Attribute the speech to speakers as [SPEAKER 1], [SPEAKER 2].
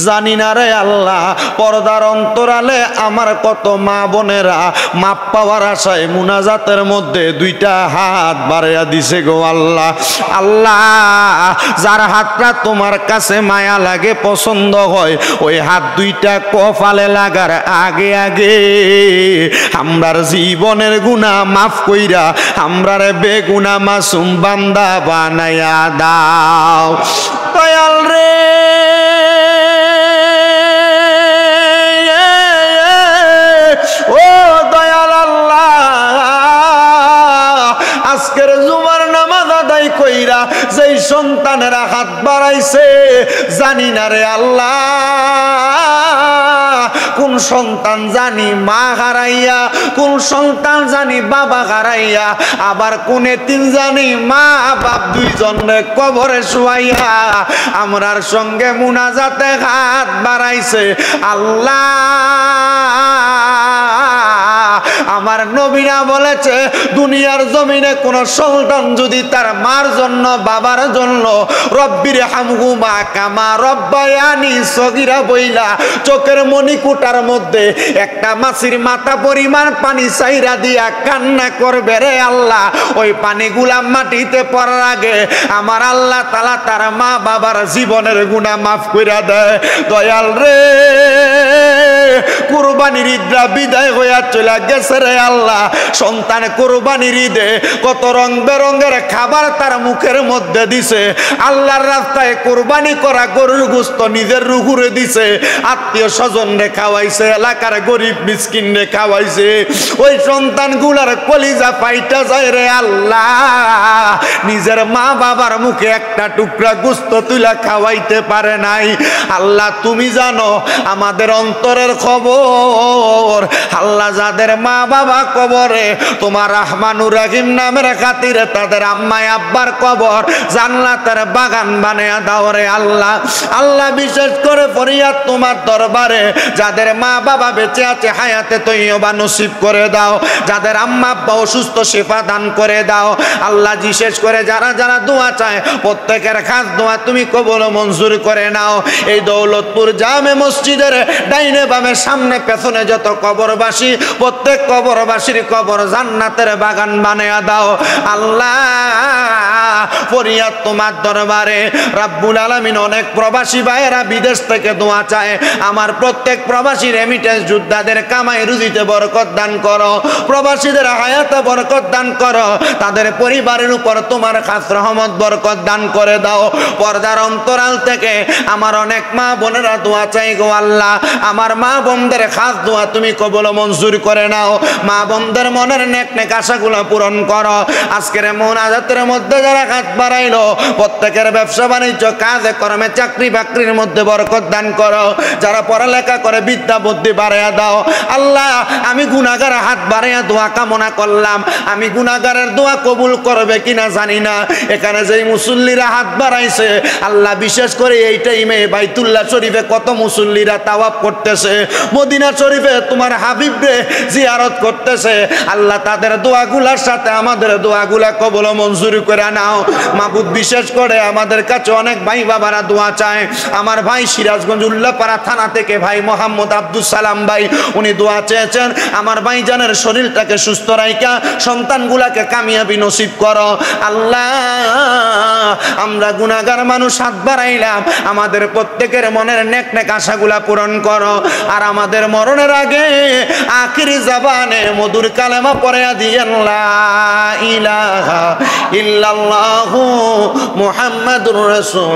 [SPEAKER 1] জানি না রে আল্লাহ পর্দার অন্তরালে আমার কত মা বোনেরা মাপ পাওয়ার আশায় মুনাজাতের মধ্যে দুইটা হাত বাড়াইয়া দিছে গো আল্লাহ। আল্লাহ যার হাতটা তোমার কাছে মায়া লাগে পছন্দ হয় ওই হাত দুইটা কপালে লাগার আগে আগে আমরার জীবনের গুনাহ মাফ কইরা আমরারে বেগুনা মাসুম বান্দা বানায়া দাও দয়াল রে। ও দয়াল আল্লাহ আজকের জুমার নামাজ আদায় কইরা যেই সন্তানেরা হাত বাড়াইছে জানি না রে আল্লাহ কোন সন্তান জানি মা হারাইয়া, কোন সন্তান জানি বাবা হারাইয়া, আবার কোন এতিম জানি মা বাপ দুইজনে কবরে শুয়াইয়া আমরার সঙ্গে মুনাজাতে হাত বাড়াইছে। আল্লাহ আমার নবীরা বলেছে দুনিয়ার জমিনে কোন সন্তান যদি তার মার জন্য বাবার জন্য রব্বির হামহুমা কামা রব্বায়ানি সগীরা বইলা চোখের মণিকুটার মধ্যে একটা মাছির মাথা পরিমাণ পানি চাইরা দিয়া কান্না করবে রে আল্লাহ, ওই পানিগুলা মাটিতে পড়ার আগে আমার আল্লাহ তাআলা তার মা বাবার জীবনের গুনাহ মাফ কইরা দেয়। দয়াল রে কুরবানির ঈদটা বিদায় হইয়া চলে গেছে রে আল্লাহ, সন্তান কুরবানির ঈদে কত রং বেরঙের খাবার তার মুখের মধ্যে দিছে, আল্লাহর রাস্তায় কুরবানি করা গরুর গোশত নিজের রুহুরে দিছে, আত্মীয় স্বজন রে খাওয়াইছে, এলাকার গরিব মিসকিন রে খাওয়াইছে। ওই সন্তানগুলার কলিজা পাইটা যায় রে আল্লাহ, নিজের মা বাবার মুখে একটা টুকরা গোশত তুলা খাওয়াইতে পারে নাই। আল্লাহ তুমি জানো আমাদের অন্তরের খবর। আল্লাহ যাদের মা বাবা কবরে তোমার রহমানুর রহিম নামের খাতিরে তাদের আম্মাই আব্বার কবর জান্নাতের বাগান বানিয়ে দাও রে আল্লাহ। আল্লাহ বিশেষ করে ফরিয়াদ তোমার দরবারে যাদের মা বাবা বেঁচে আছে হায়াতে তৈয়বা নসিব করে দাও, যাদের আম্মা আব্বা অসুস্থ শিফা দান করে দাও। আল্লাহ বিশেষ করে যারা যারা দোয়া চায় প্রত্যেকের খাস দোয়া তুমি কবুল মঞ্জুর করে নাও। এই দৌলতপুর জামে মসজিদের ডাইনে বামে সামনে পেছনে যত কবরবাসী প্রত্যেক কবরবাসীর কবর জান্নাতের বাগান বানিয়ে দাও। আল্লাহ ফরিয়াদ তোমার দরবারে রাব্বুল আলামিন। অনেক প্রবাসী ভাইয়েরা বিদেশ থেকে দোয়া চায়, আমার প্রত্যেক প্রবাসী রেমিটেন্স যোদ্ধাদের কামাই রুজিতে বরকত দান করো, প্রবাসীদের হায়াতে বরকত দান করো, তাদের পরিবারের উপর তোমার খাস রহমত বরকত দান করে দাও। পর্দার অন্তরাল থেকে আমার অনেক মা বোনেরা দোয়া চাই গো আল্লাহ, আমার মা বোনদের খাস দোয়া তুমি কবুল মঞ্জুর করে নাও, মা বোনদের মনের নেক নেক আশাগুলো পূরণ করো। আজকের মুনাজাতের মধ্যে যারা হাত বাড়াইলো প্রত্যেকের ব্যবসা বাণিজ্য কাজে কর্মে চাকরি বাকরির মধ্যে বরকত দান করো, যারা পড়ালেখা করে বিদ্যা বুদ্ধি বাড়াইয়া দাও। আল্লাহ আমি গুনাহগার হাত বাড়াইয়া দোয়া কামনা করলাম, আমি গুনাহগারের দোয়া কবুল করবে কিনা জানি না। এখানে যেই মুসল্লিরা হাত বাড়াইছে আল্লাহ বিশেষ করে এই টাইমে বাইতুল্লাহ শরীফে কত মুসল্লিরা তাওয়াফ করতেছে, মদিনা শরীফে তোমার হাবিবরে জিয়ারত করতেছে, আল্লাহ তাদের দোয়াগুলার সাথে আমাদের দোয়াগুলা কবুল মঞ্জুর করে নাও। মাবুদ বিশেষ করে আমাদের কাছে অনেক ভাই বাবারা দোয়া চায়। আমার ভাই সিরাজগঞ্জ উল্লাপাড়া থানা থেকে ভাই মোহাম্মদ আব্দুল সালাম ভাই উনি দোয়া চেয়েছেন, আমার ভাইজানের শরীরটাকে সুস্থ রাইখা সন্তানগুলাকে কামিয়াবি নসিব করো। আল্লাহ আমরা গুনাহগার মানুষ হাত বাড়াইলাম, আমাদের প্রত্যেকের মনের নেক নেক আশাগুলা পূরণ করো, আর আমাদের মরণের আগে আখিরি জবানে মধুর কালেমা পড়ে দিয়েন লা ইলাহা ইল্লাল্লাহু মুহাম্মাদুর রাসূল।